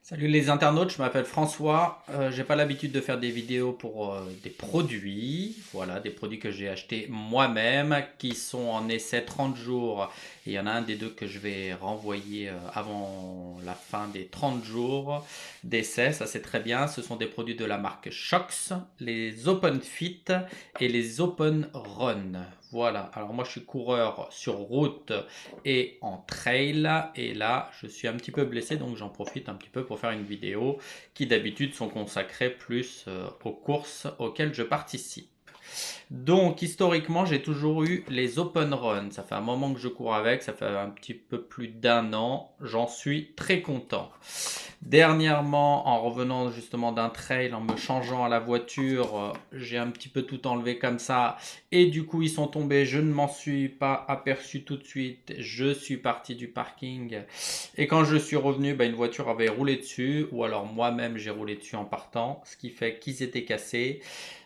Salut les internautes, je m'appelle François. J'ai pas l'habitude de faire des vidéos pour des produits. Voilà, des produits que j'ai achetés moi-même, qui sont en essai 30 jours. Et il y en a un des deux que je vais renvoyer avant la fin des 30 jours d'essai. Ça c'est très bien. Ce sont des produits de la marque Shox, les Open Fit et les Open Run. Voilà, alors moi je suis coureur sur route et en trail. Et là, je suis un petit peu blessé, donc j'en profite un petit peu pour faire une vidéo qui d'habitude sont consacrées plus aux courses auxquelles je participe. Donc historiquement, j'ai toujours eu les open runs. Ça fait un moment que je cours avec, ça fait un petit peu plus d'un an. J'en suis très content. Dernièrement, en revenant justement d'un trail, en me changeant à la voiture, j'ai un petit peu tout enlevé comme ça. Et du coup, ils sont tombés. Je ne m'en suis pas aperçu tout de suite. Je suis parti du parking. Et quand je suis revenu, une voiture avait roulé dessus. Ou alors moi-même, j'ai roulé dessus en partant. Ce qui fait qu'ils étaient cassés.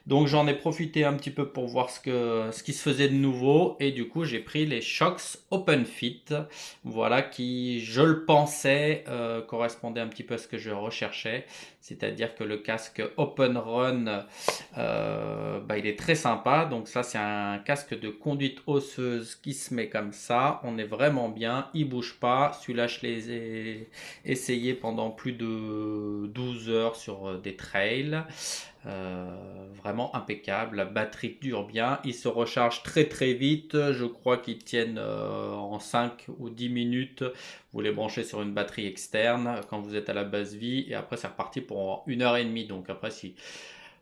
Donc j'en ai profité un petit peu pour voir ce qui se faisait de nouveau. Et du coup, j'ai pris les Shox Open Fit. Voilà, qui, je le pensais, correspondait un petit peu à ce que je recherchais. C'est-à-dire que le casque Open Run, il est très sympa. Donc ça, c'est un casque de conduite osseuse qui se met comme ça. On est vraiment bien. Il bouge pas. Celui-là, je l'ai essayé pendant plus de 12 heures sur des trails. Vraiment impeccable, la batterie dure bien, il se recharge très très vite, je crois qu'ils tiennent en 5 ou 10 minutes, vous les branchez sur une batterie externe quand vous êtes à la base vie et après c'est reparti pour 1 heure et demie. Donc après si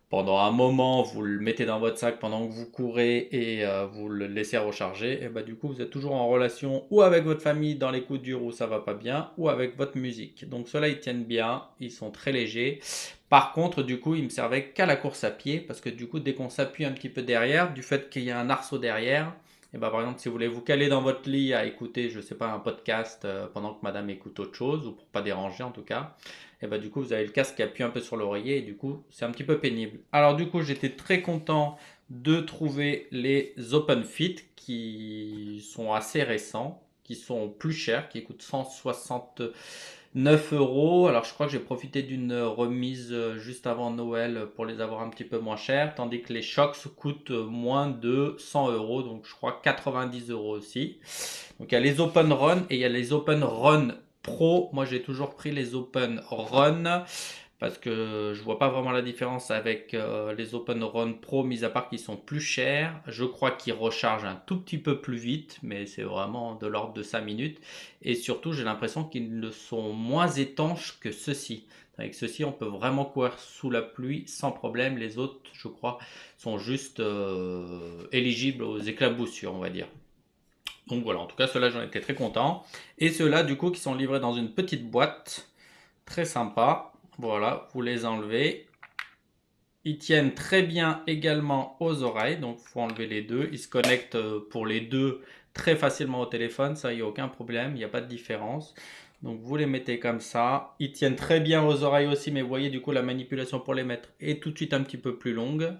pendant un moment vous le mettez dans votre sac pendant que vous courez et vous le laissez recharger, et du coup vous êtes toujours en relation ou avec votre famille dans les coups durs où ça va pas bien ou avec votre musique. Donc ceux-là ils tiennent bien, ils sont très légers. Par contre, du coup, il me servait qu'à la course à pied parce que du coup, dès qu'on s'appuie un petit peu derrière, du fait qu'il y a un arceau derrière, et par exemple, si vous voulez vous caler dans votre lit à écouter, je sais pas, un podcast pendant que madame écoute autre chose, ou pour pas déranger en tout cas, et du coup, vous avez le casque qui appuie un peu sur l'oreiller et du coup, c'est un petit peu pénible. Alors du coup, j'étais très content de trouver les Open Fit qui sont assez récents, qui sont plus chers, qui coûtent 169 euros. Alors je crois que j'ai profité d'une remise juste avant Noël pour les avoir un petit peu moins chers, tandis que les Shox coûtent moins de 100 euros, donc je crois 90 euros aussi. Donc il y a les Open Run et il y a les Open Run Pro. Moi j'ai toujours pris les Open Run parce que je vois pas vraiment la différence avec les Open Run Pro, mis à part qu'ils sont plus chers. Je crois qu'ils rechargent un tout petit peu plus vite, mais c'est vraiment de l'ordre de 5 minutes. Et surtout, j'ai l'impression qu'ils sont moins étanches que ceux-ci. Avec ceux-ci, on peut vraiment courir sous la pluie sans problème. Les autres, je crois, sont juste éligibles aux éclaboussures, on va dire. Donc voilà, en tout cas, ceux-là, j'en étais très content. Et ceux-là, du coup, qui sont livrés dans une petite boîte, très sympa. Voilà, vous les enlevez. Ils tiennent très bien également aux oreilles, donc il faut enlever les deux. Ils se connectent pour les deux très facilement au téléphone, ça, il n'y a aucun problème, il n'y a pas de différence. Donc vous les mettez comme ça. Ils tiennent très bien aux oreilles aussi, mais vous voyez, du coup, la manipulation pour les mettre est tout de suite un petit peu plus longue.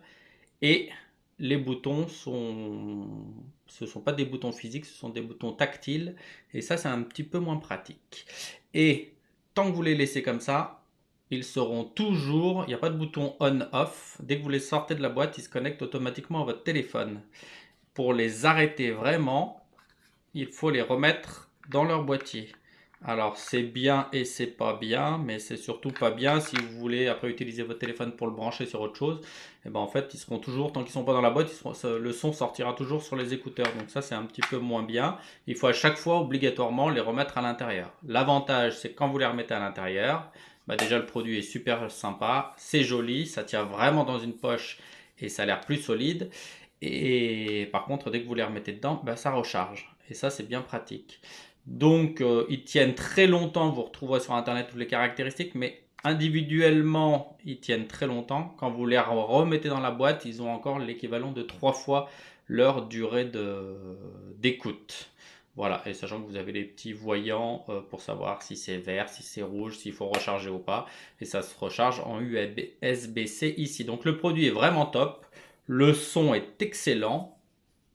Et les boutons ce ne sont pas des boutons physiques, ce sont des boutons tactiles. Et ça, c'est un petit peu moins pratique. Et tant que vous les laissez comme ça, ils seront toujours, il n'y a pas de bouton on-off. Dès que vous les sortez de la boîte, ils se connectent automatiquement à votre téléphone. Pour les arrêter vraiment, il faut les remettre dans leur boîtier. Alors c'est bien et c'est pas bien, mais c'est surtout pas bien si vous voulez après utiliser votre téléphone pour le brancher sur autre chose. Et en fait ils seront toujours, tant qu'ils sont pas dans la boîte, le son sortira toujours sur les écouteurs. Donc ça c'est un petit peu moins bien. Il faut à chaque fois obligatoirement les remettre à l'intérieur. L'avantage c'est que quand vous les remettez à l'intérieur, déjà le produit est super sympa, c'est joli, ça tient vraiment dans une poche et ça a l'air plus solide. Et par contre, dès que vous les remettez dedans, ça recharge. Et ça, c'est bien pratique. Donc, ils tiennent très longtemps. Vous retrouverez sur Internet toutes les caractéristiques, mais individuellement, ils tiennent très longtemps. Quand vous les remettez dans la boîte, ils ont encore l'équivalent de 3 fois leur durée d'écoute. Voilà, et sachant que vous avez les petits voyants pour savoir si c'est vert, si c'est rouge, s'il faut recharger ou pas. Et ça se recharge en USB-C ici. Donc le produit est vraiment top. Le son est excellent.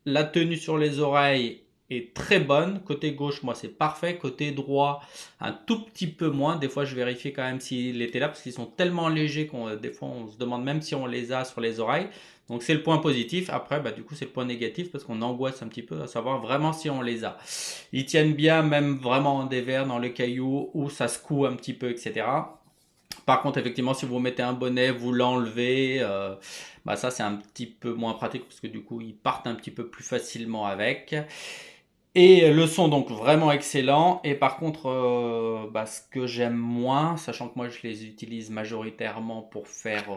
La tenue sur les oreilles est très bonne. Côté gauche, moi, c'est parfait. Côté droit, un tout petit peu moins. Des fois, je vérifie quand même s'il était là parce qu'ils sont tellement légers qu'on des fois, on se demande même si on les a sur les oreilles. Donc, c'est le point positif. Après, bah, du coup, c'est le point négatif parce qu'on angoisse un petit peu à savoir vraiment si on les a. Ils tiennent bien, même vraiment en dévers, dans les cailloux où ça secoue un petit peu, etc. Par contre, effectivement, si vous mettez un bonnet, vous l'enlevez, bah ça c'est un petit peu moins pratique parce que du coup ils partent un petit peu plus facilement avec. Et le son donc vraiment excellent. Et par contre, bah, ce que j'aime moins, sachant que moi je les utilise majoritairement pour faire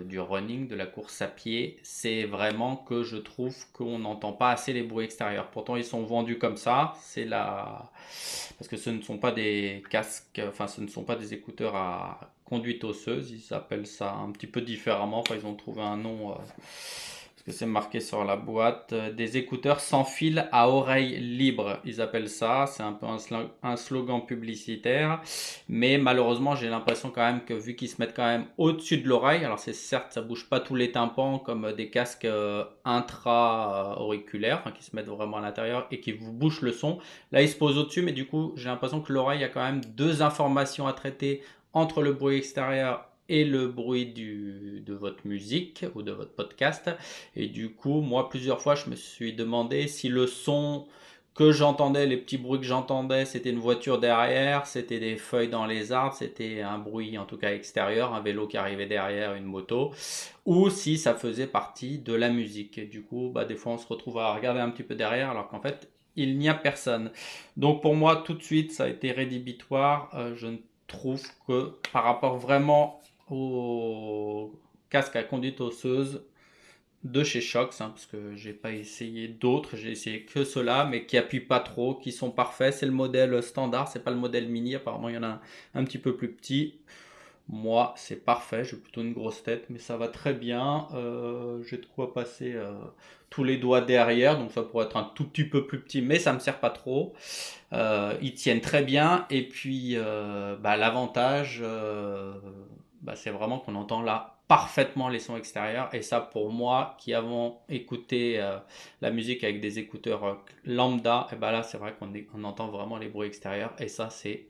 du running, de la course à pied, c'est vraiment que je trouve qu'on n'entend pas assez les bruits extérieurs. Pourtant ils sont vendus comme ça, c'est la... parce que ce ne sont pas des casques, enfin ce ne sont pas des écouteurs à conduite osseuse, ils appellent ça un petit peu différemment, enfin ils ont trouvé un nom... parce que c'est marqué sur la boîte, des écouteurs sans fil à oreille libre, ils appellent ça. C'est un peu un slogan publicitaire, mais malheureusement j'ai l'impression quand même que vu qu'ils se mettent quand même au-dessus de l'oreille, alors c'est certes ça bouge pas tous les tympans comme des casques intra-auriculaires, enfin, qui se mettent vraiment à l'intérieur et qui vous bouchent le son. Là ils se posent au-dessus, mais du coup j'ai l'impression que l'oreille a quand même deux informations à traiter entre le bruit extérieur et le bruit de votre musique ou de votre podcast. Et du coup, moi, plusieurs fois, je me suis demandé si le son que j'entendais, les petits bruits que j'entendais, c'était une voiture derrière, c'était des feuilles dans les arbres, c'était un bruit en tout cas extérieur, un vélo qui arrivait derrière, une moto, ou si ça faisait partie de la musique. Et du coup, bah, des fois, on se retrouve à regarder un petit peu derrière, alors qu'en fait, il n'y a personne. Donc pour moi, tout de suite, ça a été rédhibitoire. Je ne trouve que par rapport vraiment au casque à conduite osseuse de chez Shox, hein, parce que j'ai pas essayé d'autres, j'ai essayé que ceux-là, mais qui appuient pas trop, qui sont parfaits. C'est le modèle standard, c'est pas le modèle mini. Apparemment, il y en a un petit peu plus petit. Moi, c'est parfait. J'ai plutôt une grosse tête, mais ça va très bien. J'ai de quoi passer tous les doigts derrière, donc ça pourrait être un tout petit peu plus petit, mais ça me sert pas trop. Ils tiennent très bien, et puis bah, l'avantage, bah, c'est vraiment qu'on entend là parfaitement les sons extérieurs. Et ça, pour moi, qui avons écouté la musique avec des écouteurs lambda, et bah là, c'est vrai qu'on entend vraiment les bruits extérieurs. Et ça, c'est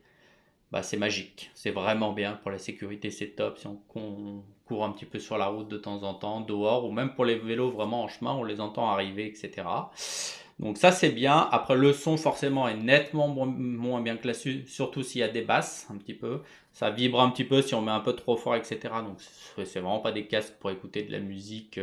bah, c'est magique. C'est vraiment bien pour la sécurité, c'est top. Si on court un petit peu sur la route de temps en temps, dehors, ou même pour les vélos vraiment en chemin, on les entend arriver, etc. Donc ça c'est bien. Après le son forcément est nettement moins bien que là-dessus, surtout s'il y a des basses un petit peu. Ça vibre un petit peu si on met un peu trop fort, etc. Donc c'est vraiment pas des casques pour écouter de la musique,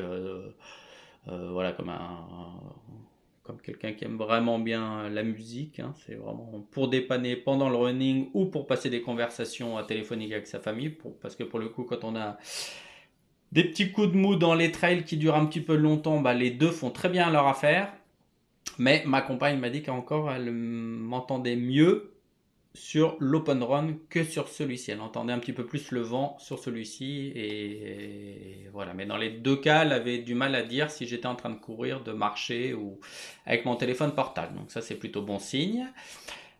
voilà comme quelqu'un qui aime vraiment bien la musique, hein. C'est vraiment pour dépanner pendant le running ou pour passer des conversations téléphoniques avec sa famille. Parce que pour le coup, quand on a des petits coups de mou dans les trails qui durent un petit peu longtemps, bah, les deux font très bien leur affaire. Mais ma compagne m'a dit qu'encore elle m'entendait mieux sur l'open run que sur celui-ci. Elle entendait un petit peu plus le vent sur celui-ci et voilà. Mais dans les deux cas, elle avait du mal à dire si j'étais en train de courir, de marcher ou avec mon téléphone portable. Donc ça c'est plutôt bon signe.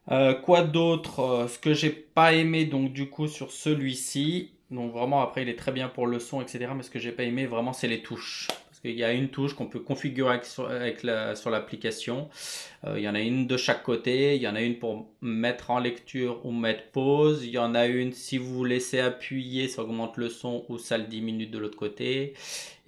Quoi d'autre? Ce que j'ai pas aimé donc du coup sur celui-ci, donc vraiment après il est très bien pour le son etc. Mais ce que j'ai pas aimé vraiment c'est les touches. Parce qu'il y a une touche qu'on peut configurer sur l'application. Il y en a une de chaque côté. Il y en a une pour mettre en lecture ou mettre pause. Il y en a une si vous laissez appuyer, ça augmente le son ou ça le diminue de l'autre côté.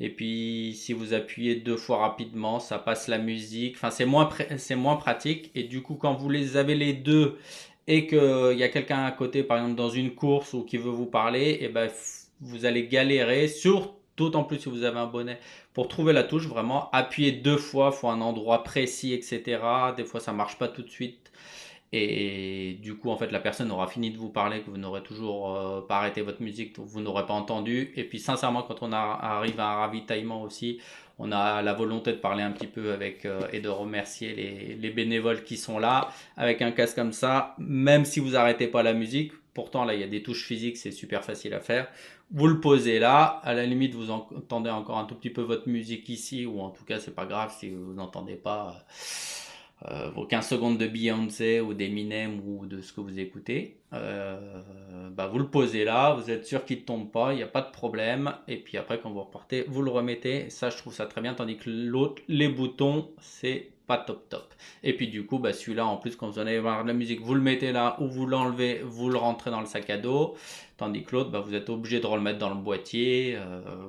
Et puis si vous appuyez deux fois rapidement, ça passe la musique. Enfin, c'est moins pratique. Et du coup, quand vous les avez les deux et qu'il y a quelqu'un à côté, par exemple dans une course ou qui veut vous parler, et ben, vous allez galérer, d'autant plus si vous avez un bonnet, pour trouver la touche. Vraiment, appuyer deux fois, il faut un endroit précis, etc. Des fois, ça marche pas tout de suite. Et du coup, en fait, la personne aura fini de vous parler, que vous n'aurez toujours pas arrêté votre musique, donc vous n'aurez pas entendu. Et puis, sincèrement, quand arrive à un ravitaillement aussi, on a la volonté de parler un petit peu avec et de remercier les bénévoles qui sont là. Avec un casque comme ça, même si vous n'arrêtez pas la musique, pourtant là, il y a des touches physiques, c'est super facile à faire. Vous le posez là, à la limite, vous entendez encore un tout petit peu votre musique ici, ou en tout cas, c'est pas grave si vous n'entendez pas vos 15 secondes de Beyoncé ou d'Eminem ou de ce que vous écoutez, bah vous le posez là, vous êtes sûr qu'il ne tombe pas, il n'y a pas de problème. Et puis après, quand vous repartez, vous le remettez. Ça, je trouve ça très bien. Tandis que l'autre, les boutons, c'est pas top top. Et puis du coup, bah, celui-là, en plus, quand vous allez voir la musique, vous le mettez là ou vous l'enlevez, vous le rentrez dans le sac à dos. Tandis que l'autre, bah, vous êtes obligé de le remettre dans le boîtier.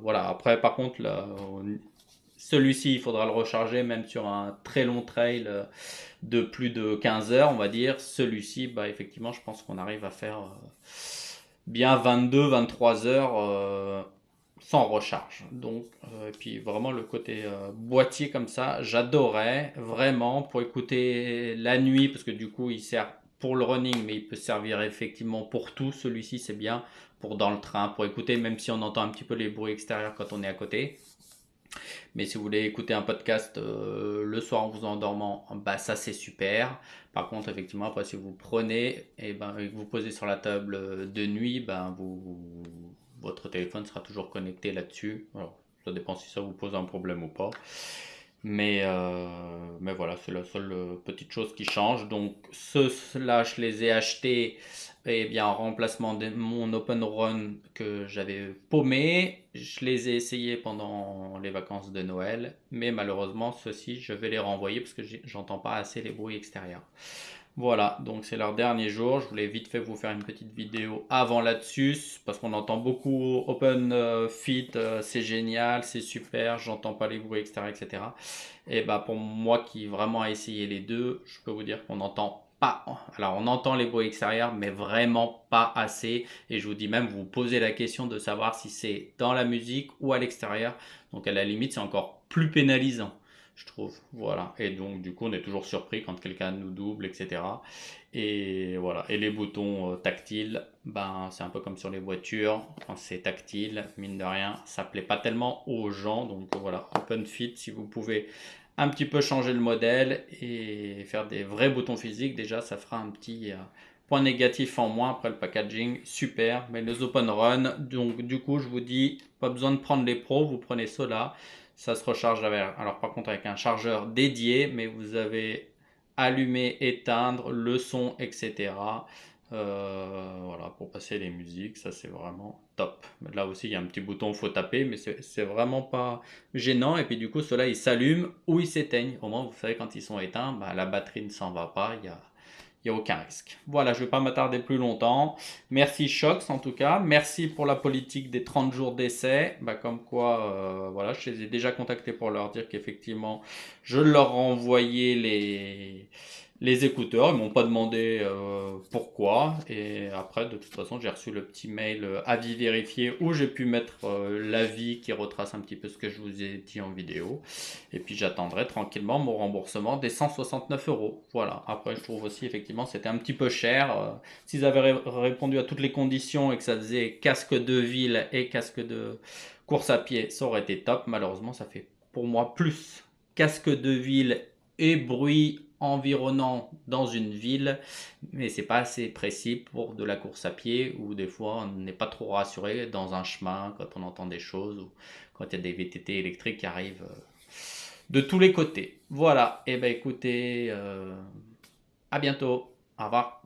Voilà. Après, par contre, là, celui-ci, il faudra le recharger même sur un très long trail de plus de 15 heures, on va dire. Celui-ci, bah, effectivement, je pense qu'on arrive à faire bien 22-23 heures sans recharge. Donc, et puis vraiment le côté boîtier comme ça, j'adorais vraiment pour écouter la nuit, parce que du coup, il sert pour le running, mais il peut servir effectivement pour tout. Celui-ci, c'est bien pour dans le train, pour écouter, même si on entend un petit peu les bruits extérieurs quand on est à côté. Mais si vous voulez écouter un podcast le soir en vous endormant, bah ça c'est super. Par contre, effectivement, après si vous prenez et que vous posez sur la table de nuit, votre téléphone sera toujours connecté là-dessus. Alors, ça dépend si ça vous pose un problème ou pas. Mais voilà, c'est la seule petite chose qui change. Donc, ceux-là, je les ai achetés en remplacement de mon Open Run que j'avais paumé. Je les ai essayés pendant les vacances de Noël. Mais malheureusement, ceux-ci, je vais les renvoyer parce que j'entends pas assez les bruits extérieurs. Voilà, donc c'est leur dernier jour. Je voulais vite fait vous faire une petite vidéo avant là-dessus parce qu'on entend beaucoup Open Fit, c'est génial, c'est super, j'entends pas les bruits extérieurs, etc. Et bah pour moi qui vraiment a essayé les deux, je peux vous dire qu'on entend pas. Alors on entend les bruits extérieurs, mais vraiment pas assez. Et je vous dis même, vous vous posez la question de savoir si c'est dans la musique ou à l'extérieur. Donc à la limite, c'est encore plus pénalisant, je trouve. Voilà. Et donc, du coup, on est toujours surpris quand quelqu'un nous double, etc. Et voilà. Et les boutons tactiles, ben, c'est un peu comme sur les voitures. Quand c'est tactile, mine de rien, ça plaît pas tellement aux gens. Donc voilà, OpenFit, si vous pouvez un petit peu changer le modèle et faire des vrais boutons physiques, déjà, ça fera un petit point négatif en moins. Après le packaging, super. Mais les Open Run, donc du coup, je vous dis, pas besoin de prendre les pros, vous prenez ceux-là. Ça se recharge alors par contre avec un chargeur dédié, mais vous avez allumer, éteindre, le son, etc. Voilà, pour passer les musiques, ça c'est vraiment top. Là aussi, il y a un petit bouton, il faut taper, mais c'est vraiment pas gênant. Et puis du coup, ceux-là, ils s'allument ou ils s'éteignent. Au moins, vous savez, quand ils sont éteints, bah, la batterie ne s'en va pas, il n'y a aucun risque. Voilà, je ne vais pas m'attarder plus longtemps. Merci Shox en tout cas. Merci pour la politique des 30 jours d'essai. Bah, comme quoi, voilà, je les ai déjà contactés pour leur dire qu'effectivement, je leur renvoyais les écouteurs. Ils m'ont pas demandé pourquoi. Et après, de toute façon, j'ai reçu le petit mail avis vérifié où j'ai pu mettre l'avis qui retrace un petit peu ce que je vous ai dit en vidéo. Et puis j'attendrai tranquillement mon remboursement des 169 euros. Voilà. Après, je trouve aussi effectivement c'était un petit peu cher. S'ils avaient répondu à toutes les conditions et que ça faisait casque de ville et casque de course à pied, ça aurait été top. Malheureusement, ça fait pour moi plus casque de ville et bruit environnant dans une ville, mais c'est pas assez précis pour de la course à pied où des fois on n'est pas trop rassuré dans un chemin quand on entend des choses ou quand il y a des VTT électriques qui arrivent de tous les côtés. Voilà, et ben écoutez, à bientôt, au revoir.